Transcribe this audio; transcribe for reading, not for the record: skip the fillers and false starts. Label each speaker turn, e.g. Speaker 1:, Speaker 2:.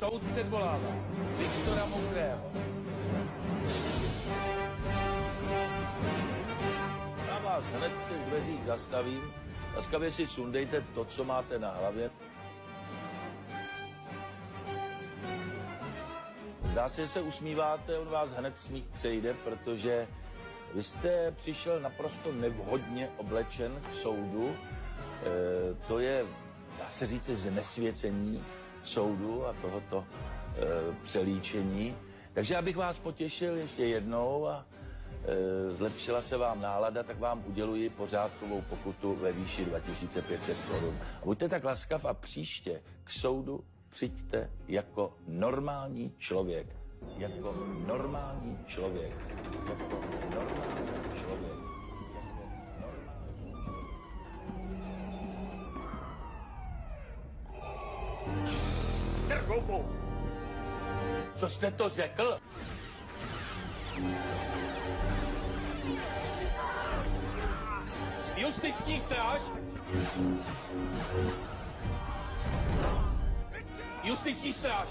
Speaker 1: Soud předvolává Viktora Mokrého. Já vás hned v těch dveřích zastavím. Laskavě si sundejte to, co máte na hlavě. Zdá se, že se usmíváte, on vás hned smích přejde, protože vy jste přišel naprosto nevhodně oblečen k soudu. To je, dá se říct, znesvěcení soudu a tohoto přelíčení. Takže abych vás potěšil ještě jednou a zlepšila se vám nálada, tak vám uděluji pořádkovou pokutu ve výši 2500 korun. Buďte tak laskav a příště k soudu přijďte jako normální člověk. Jako normální člověk. Jako normální člověk. Trhoubu! Co jste to řekl? Justiční stráž! Justiční stráž!